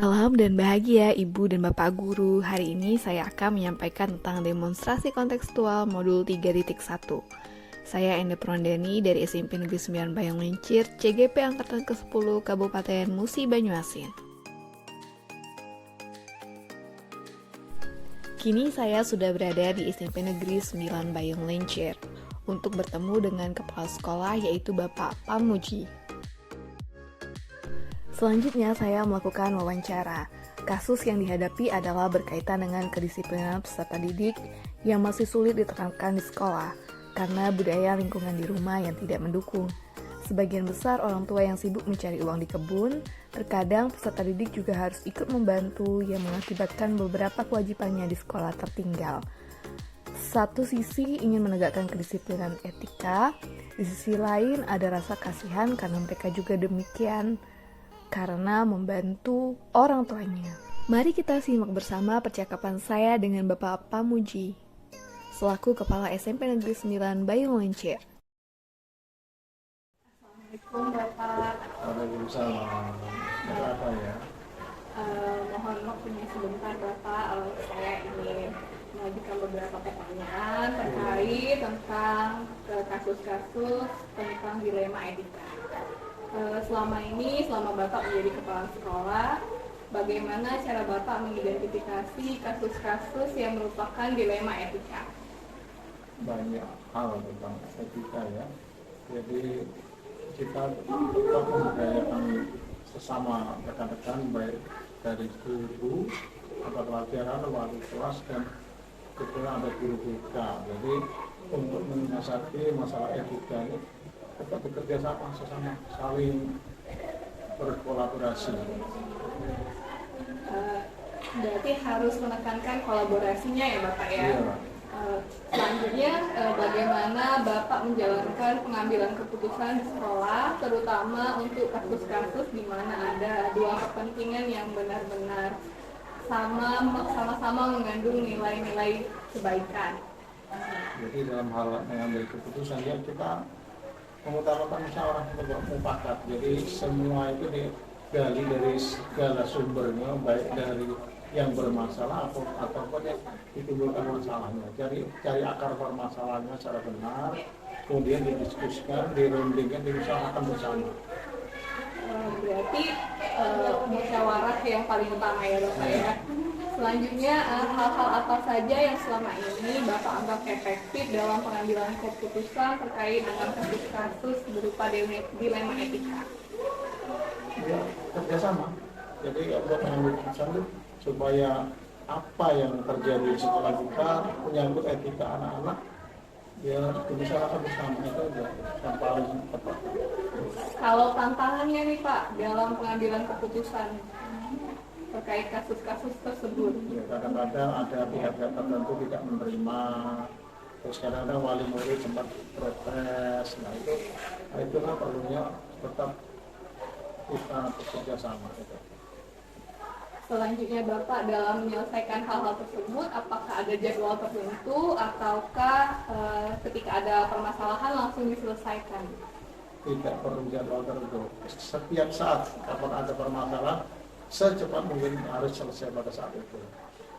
Salam dan bahagia Ibu dan Bapak Guru. Hari ini saya akan menyampaikan tentang demonstrasi kontekstual modul 3.1. Saya Enda Prondeni dari SMP Negeri 9 Bayong Lincir, CGP Angkatan ke-10 Kabupaten Musi Banyuasin. Kini saya sudah berada di SMP Negeri 9 Bayong Lincir untuk bertemu dengan kepala sekolah yaitu Bapak Pamuji. Selanjutnya saya melakukan wawancara. Kasus yang dihadapi adalah berkaitan dengan kedisiplinan peserta didik yang masih sulit ditekankan di sekolah karena budaya lingkungan di rumah yang tidak mendukung. Sebagian besar orang tua yang sibuk mencari uang di kebun, terkadang peserta didik juga harus ikut membantu yang mengakibatkan beberapa kewajibannya di sekolah tertinggal. Satu sisi ingin menegakkan kedisiplinan etika, di sisi lain ada rasa kasihan karena mereka juga demikian karena membantu orang tuanya. Mari kita simak bersama percakapan saya dengan Bapak Pamuji, selaku Kepala SMP Negeri 9 Bayung Lincir. Assalamualaikum Bapak. Waalaikumsalam. Apa ya? Mohon waktunya sebentar Bapak, saya ingin mengajukan beberapa pertanyaan terkait tentang kasus-kasus tentang dilema etika. Selama Bapak menjadi kepala sekolah, bagaimana cara Bapak mengidentifikasi kasus-kasus yang merupakan dilema etika? Banyak hal tentang etika ya. Jadi kita tetap membudayakan sesama rekan-rekan baik dari guru atau pelajaran, wali kelas dan kebetulan ada guru BK. Jadi untuk menyiasati masalah etika ini tetap bekerja sama sesama, saling berkolaborasi. Berarti harus menekankan kolaborasinya ya Bapak ya? Iya. Selanjutnya, bagaimana Bapak menjalankan pengambilan keputusan di sekolah, terutama untuk kasus-kasus di mana ada dua kepentingan yang benar-benar sama-sama mengandung nilai-nilai kebaikan. Jadi dalam hal mengambil keputusan ya kita mengutamakan musyawarah mufakat. Jadi semua itu digali dari segala sumbernya, baik dari yang bermasalah ataupun yang ditimbulkan masalahnya. Cari akar permasalahannya secara benar, kemudian didiskusikan, dirundingkan, dimusyawarahkan bersama. Berarti musyawarah yang paling utama ya Bapak ya. Selanjutnya, hal-hal apa saja yang selama ini Bapak anggap efektif dalam pengambilan keputusan terkait dengan kasus-kasus berupa dilema etika? Ya, kerjasama. Jadi untuk mengambil keputusan itu supaya apa yang terjadi di sekolah kita menyangkut etika anak-anak ya dibicarakan bersama, itu yang paling tepat. Kalau tantangannya nih Pak dalam pengambilan keputusan terkait kasus-kasus tersebut? Ya, kadang-kadang ada pihak-pihak tertentu tidak menerima, terus kadang-kadang wali murid sempat protes. Itulah perlunya tetap kita bekerja sama. Selanjutnya Bapak dalam menyelesaikan hal-hal tersebut, apakah ada jadwal tertentu ataukah ketika ada permasalahan langsung diselesaikan? Tidak perlu jadwal tertentu. Setiap saat kapan ada permasalahan, secepat mungkin harus selesai pada saat itu.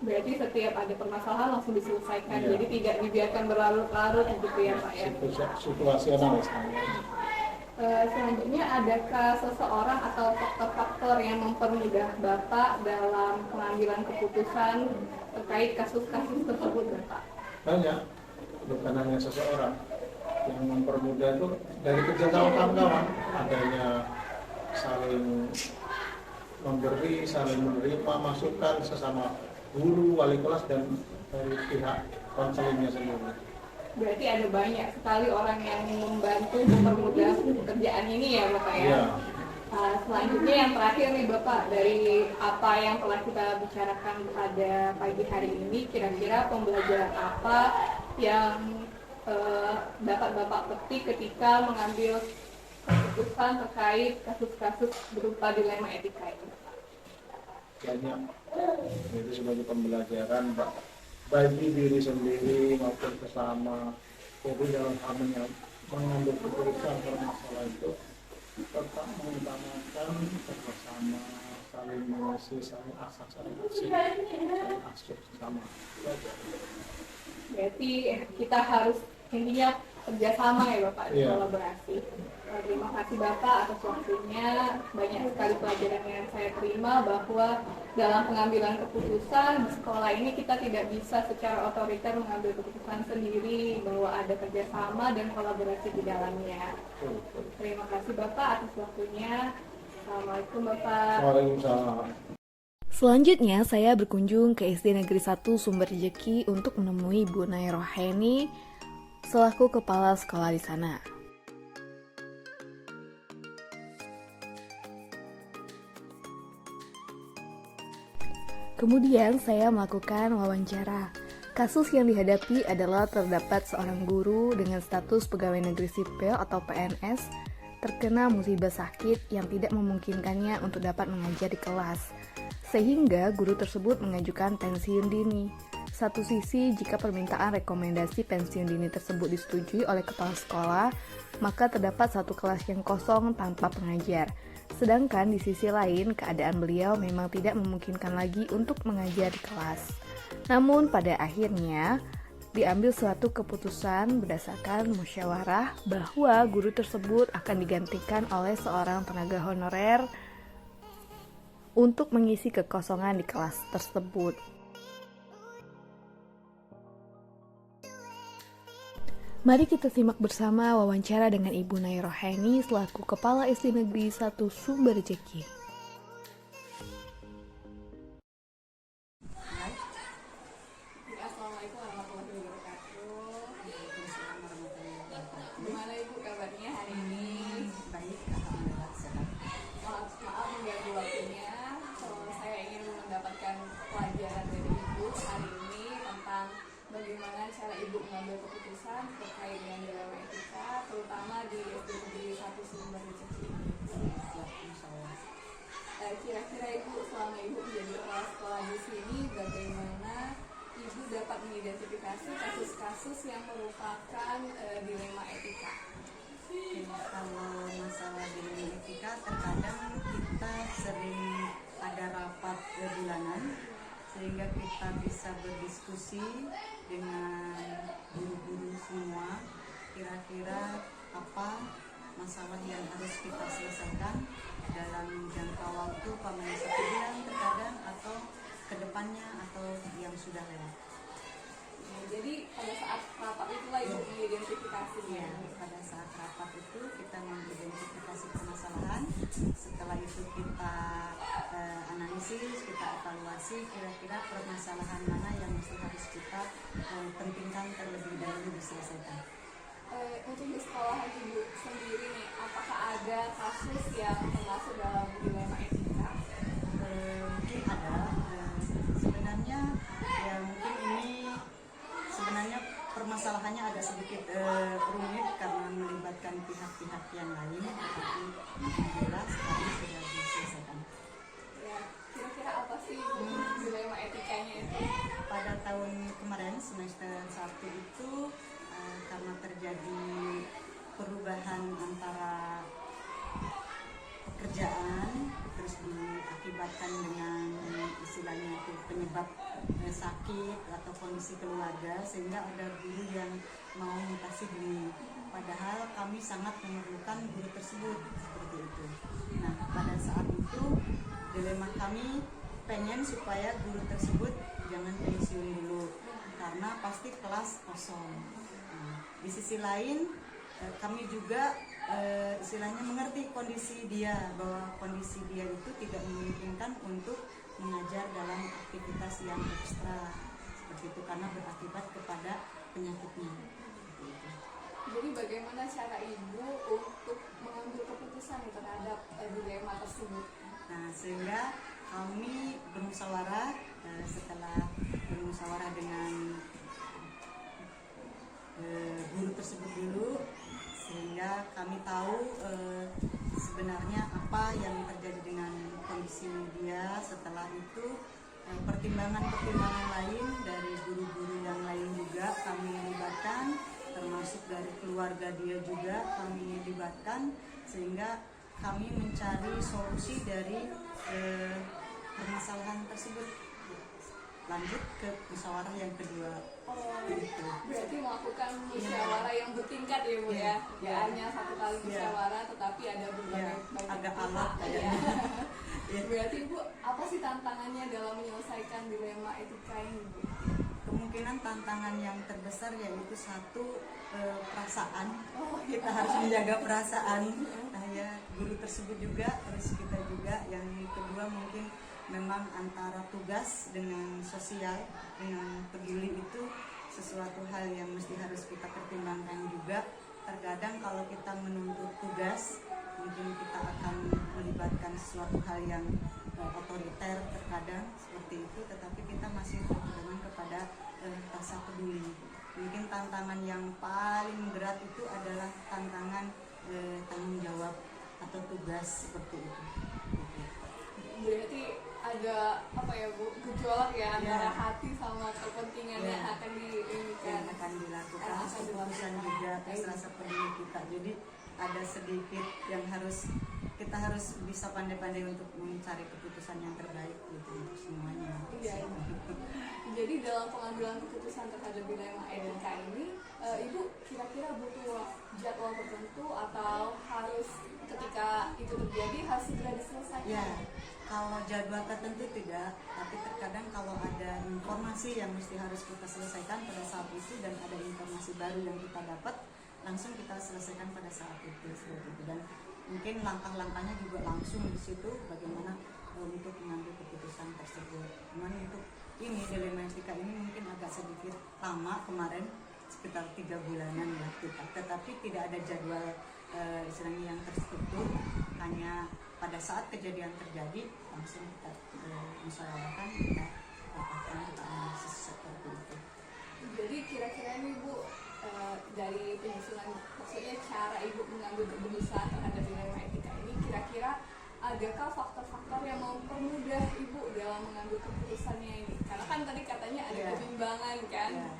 Berarti setiap ada permasalahan langsung diselesaikan, Iya. jadi tidak dibiarkan berlarut-larut gitu ya Pak ya? Situasional istilahnya. Selanjutnya, adakah seseorang atau faktor-faktor yang mempermudah Bapak dalam pengambilan keputusan terkait kasus-kasus tersebut Bapak? Banyak, bukan hanya seseorang. Yang mempermudah itu dari kerja sama kawan-kawan, adanya saling memberi, saling menerima masukan sesama guru, wali kelas dan dari pihak konselingnya sendiri. Berarti ada banyak sekali orang yang membantu mempermudah pekerjaan ini ya Bapak ya? Iya. Selanjutnya yang terakhir nih Bapak, dari apa yang telah kita bicarakan pada pagi hari ini, kira-kira pembelajaran apa yang dapat Bapak petik ketika mengambil keputusan terkait kasus-kasus berupa dilema etika ini? Banyak. Itu sebagai pembelajaran bagi diri sendiri maupun bersama. Jadi dalam hal mengambil keputusan permasalahan itu tetap mengutamakan bersama, saling mengasihi, saling asah, saling asih, saling asuh sama. Berarti kita harus intinya kerjasama ya Bapak, Iya. kolaborasi. Terima kasih Bapak atas waktunya. Banyak sekali pelajaran yang saya terima bahwa dalam pengambilan keputusan di sekolah ini kita tidak bisa secara otoriter mengambil keputusan sendiri, bahwa ada kerjasama dan kolaborasi di dalamnya. Terima kasih Bapak atas waktunya. Assalamualaikum Bapak. Waalaikumsalam. Selanjutnya saya berkunjung ke SD Negeri 1 Sumber Rejeki untuk menemui Bu Nay Roheni selaku kepala sekolah di sana. Kemudian saya melakukan wawancara. Kasus yang dihadapi adalah terdapat seorang guru dengan status pegawai negeri sipil atau PNS terkena musibah sakit yang tidak memungkinkannya untuk dapat mengajar di kelas, sehingga guru tersebut mengajukan pensiun dini. Satu sisi, jika permintaan rekomendasi pensiun dini tersebut disetujui oleh kepala sekolah, maka terdapat satu kelas yang kosong tanpa pengajar. Sedangkan di sisi lain, keadaan beliau memang tidak memungkinkan lagi untuk mengajar di kelas. Namun pada akhirnya, diambil suatu keputusan berdasarkan musyawarah bahwa guru tersebut akan digantikan oleh seorang tenaga honorer untuk mengisi kekosongan di kelas tersebut. Mari kita simak bersama wawancara dengan Ibu Nay Roheni selaku Kepala SD Negeri 1 Sumber Rejeki. Assalamualaikum warahmatullahi wabarakatuh. Gimana Ibu kabarnya hari ini? Baik, alhamdulillah sehat. Maaf mengganggu waktunya. Saya ingin mendapatkan pelajaran dari Ibu hari ini tentang bagaimana cara Ibu mengambil keputusan terkait dengan dilema etika, terutama di SD Negeri 1 Sumber Rejeki. Siap, insya Allah. Kira-kira Ibu selama Ibu menjadi kepala sekolah di sini, bagaimana Ibu dapat mengidentifikasi kasus-kasus yang merupakan dilema etika? Kalau masalah dilema etika, terkadang kita sering ada rapat bulanan sehingga kita bisa berdiskusi dengan guru-guru semua, kira-kira apa masalah yang harus kita selesaikan dalam jangka waktu paling 1 bulan terkadang, atau kedepannya, atau yang sudah lewat. Jadi pada saat rapat itulah Ibu mengidentifikasinya. Ya, pada saat rapat itu kita mengidentifikasi permasalahan. Setelah itu kita analisis, kita evaluasi kira-kira permasalahan mana yang mesti harus kita pentingkan terlebih dahulu diselesaikan. Untuk di sekolah Ibu sendiri nih, apakah ada kasus yang termasuk dalam dilema etika? Mungkin ada. Sebenarnya ya mungkin ini sebenarnya permasalahannya agak sedikit rumit karena melibatkan pihak-pihak yang lain, tetapi jelas sekarang sudah diselesaikan. Ya, kira-kira apa sih dilema etikanya itu? Pada tahun kemarin semester 1 itu karena terjadi perubahan antara pekerjaan, terus diakibatkan dengan istilahnya itu penyebab sakit atau kondisi keluarga, sehingga ada guru yang mau mutasi dini, padahal kami sangat memerlukan guru tersebut, seperti itu. Nah, pada saat itu dilema kami pengen supaya guru tersebut jangan pensiun dulu karena pasti kelas kosong. Nah, di sisi lain kami juga istilahnya mengerti kondisi dia, bahwa kondisi dia itu tidak memungkinkan untuk mengajar dalam aktivitas yang ekstra seperti itu karena berakibat kepada penyakitnya. Jadi bagaimana cara Ibu untuk mengambil keputusan terhadap dilema tersebut? Nah, sehingga kami bermusyawarah, setelah bermusyawarah dengan guru tersebut dulu, sehingga kami tahu sebenarnya apa yang terjadi dengan kondisi dia. Setelah itu pertimbangan-pertimbangan lain dari guru-guru yang lain juga kami libatkan, termasuk dari keluarga dia juga kami libatkan, sehingga kami mencari solusi dari permasalahan tersebut. Lanjut ke musyawarah yang kedua. Gitu. Berarti melakukan musyawarah yang bertingkat ya Bu ya. Ya hanya satu kali musyawarah tetapi ada berbagai banyak agak pihak. alat Iya. Iya. Berarti Bu, apa sih tantangannya dalam menyelesaikan dilema etika ini Bu? Kemungkinan tantangan yang terbesar yaitu satu, perasaan. Kita harus menjaga perasaan guru tersebut juga, terus kita juga. Yang kedua mungkin memang antara tugas dengan sosial, dengan peduli itu sesuatu hal yang mesti harus kita pertimbangkan juga. Terkadang kalau kita menuntut tugas, mungkin kita akan melibatkan sesuatu hal yang otoriter terkadang seperti itu, tetapi kita masih berpedoman kepada rasa peduli. Mungkin tantangan yang paling berat itu adalah tantangan tanggung jawab atau tugas seperti itu. Berarti ada apa ya Bu, gejolak ya antara hati sama kepentingan yang akan yang akan dilakukan, keputusan juga, terus rasa peduli kita. Jadi ada sedikit yang kita harus bisa pandai-pandai untuk mencari keputusan yang terbaik gitu untuk semuanya. Iya. Jadi dalam pengambilan keputusan terhadap dilema etika ini, Ibu kira-kira butuh jadwal tertentu atau harus ketika itu terjadi harus segera diselesaikan? Ya, kalau jadwal tertentu tidak, tapi terkadang kalau ada informasi yang mesti harus kita selesaikan pada saat itu dan ada informasi baru yang kita dapat, langsung kita selesaikan pada saat itu seperti itu. Dan mungkin langkah-langkahnya juga langsung di situ bagaimana untuk mengambil keputusan tersebut. Cuman untuk ini dilema etika ini mungkin agak sedikit lama kemarin, sekitar 3 bulanan ya kita, tetapi tidak ada jadwal istilahnya yang terstruktur, hanya pada saat kejadian terjadi langsung kita musyawarahkan, kita rapatkan, kita analisis seperti itu. Jadi kira-kira ini Bu, dari penyusunan, maksudnya cara Ibu mengambil keputusan terhadap dilema etika ini, kira-kira adakah faktor-faktor yang mempermudah Ibu dalam mengambil keputusannya ini? Karena kan tadi katanya ada kebimbangan kan? Ya.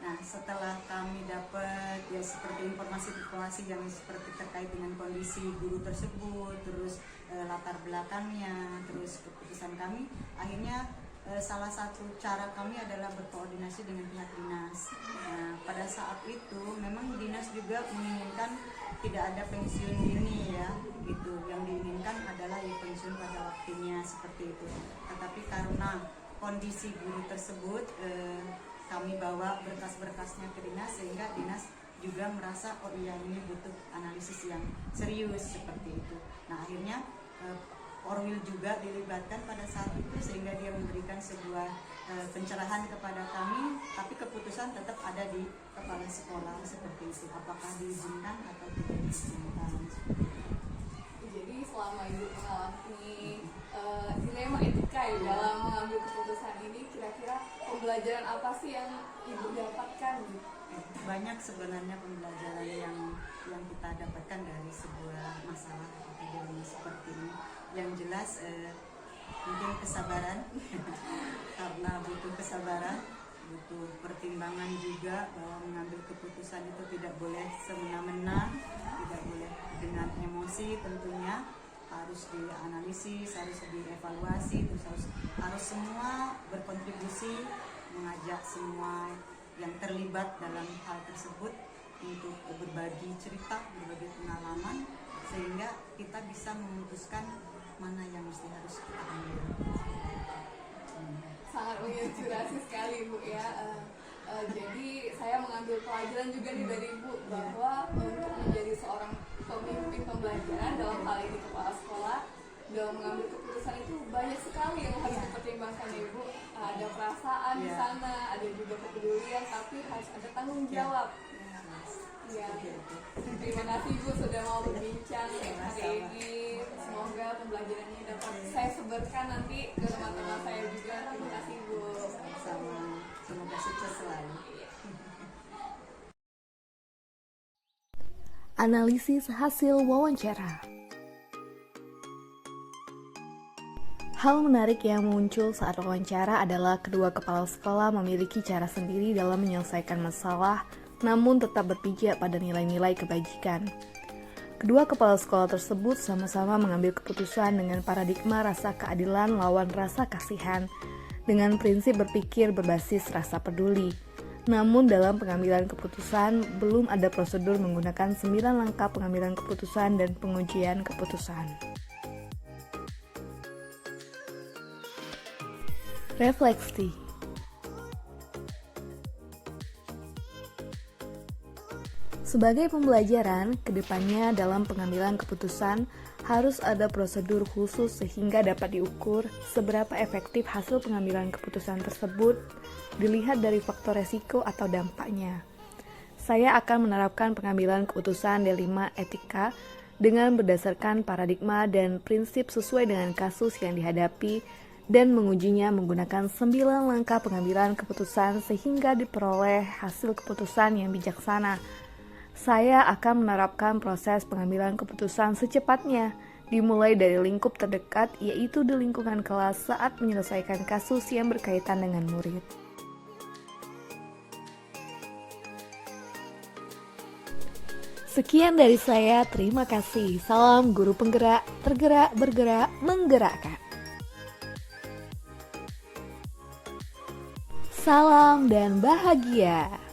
Nah, setelah kami dapat ya seperti informasi-informasi yang seperti terkait dengan kondisi guru tersebut, terus latar belakangnya, terus keputusan kami, akhirnya salah satu cara kami adalah berkoordinasi dengan pihak dinas. Nah, pada saat itu memang dinas juga menginginkan tidak ada pensiun dini ya, gitu. Yang diinginkan adalah ya pensiun pada waktunya seperti itu. Tetapi karena kondisi guru tersebut, kami bawa berkas-berkasnya ke dinas sehingga dinas juga merasa oh iya ini butuh analisis yang serius seperti itu. Nah, akhirnya Orwil juga dilibatkan pada saat itu sehingga dia memberikan sebuah pencerahan kepada kami, tapi keputusan tetap ada di kepala sekolah seperti itu, apakah diizinkan atau tidak diizinkan. Jadi selama Ibu mengalami dilema etika ya dalam mengambil keputusan ini, kira-kira pembelajaran apa sih yang Ibu dapatkan? Banyak sebenarnya pembelajaran yang kita dapatkan dari sebuah masalah akademik seperti ini. Yang jelas mungkin kesabaran karena butuh kesabaran, butuh pertimbangan juga bahwa mengambil keputusan itu tidak boleh semena-mena, tidak boleh dengan emosi, tentunya harus dianalisis, harus dievaluasi, terus harus semua berkontribusi, mengajak semua yang terlibat dalam hal tersebut untuk berbagi cerita, berbagi pengalaman, sehingga kita bisa memutuskan mana yang mesti harus kita ambil. Sangat menginspirasi sekali Bu ya. Jadi saya mengambil pelajaran juga nih dari Ibu bahwa untuk menjadi seorang pemimpin pembelajaran dalam hal ini kepala sekolah, dalam mengambil keputusan itu banyak sekali yang harus dipertimbangkan Ibu. Ada perasaan di sana, ada juga kepedulian, tapi harus ada tanggung jawab. Ya. Terima kasih Ibu sudah mau berbincang hari ini. Semoga pembelajarannya dapat saya sebarkan nanti ke teman-teman saya juga. Terima kasih Ibu. Sama-sama. Semoga sukses selalu. Analisis hasil wawancara. Hal menarik yang muncul saat wawancara adalah kedua kepala sekolah memiliki cara sendiri dalam menyelesaikan masalah, namun tetap berpijak pada nilai-nilai kebajikan. Kedua kepala sekolah tersebut sama-sama mengambil keputusan dengan paradigma rasa keadilan lawan rasa kasihan, dengan prinsip berpikir berbasis rasa peduli. Namun dalam pengambilan keputusan, belum ada prosedur menggunakan 9 langkah pengambilan keputusan dan pengujian keputusan. Refleksi. Sebagai pembelajaran, kedepannya dalam pengambilan keputusan harus ada prosedur khusus sehingga dapat diukur seberapa efektif hasil pengambilan keputusan tersebut dilihat dari faktor resiko atau dampaknya. Saya akan menerapkan pengambilan keputusan D5 etika dengan berdasarkan paradigma dan prinsip sesuai dengan kasus yang dihadapi dan mengujinya menggunakan 9 langkah pengambilan keputusan sehingga diperoleh hasil keputusan yang bijaksana. Saya akan menerapkan proses pengambilan keputusan secepatnya, dimulai dari lingkup terdekat, yaitu di lingkungan kelas saat menyelesaikan kasus yang berkaitan dengan murid. Sekian dari saya, terima kasih. Salam guru penggerak, tergerak, bergerak, menggerakkan. Salam dan bahagia.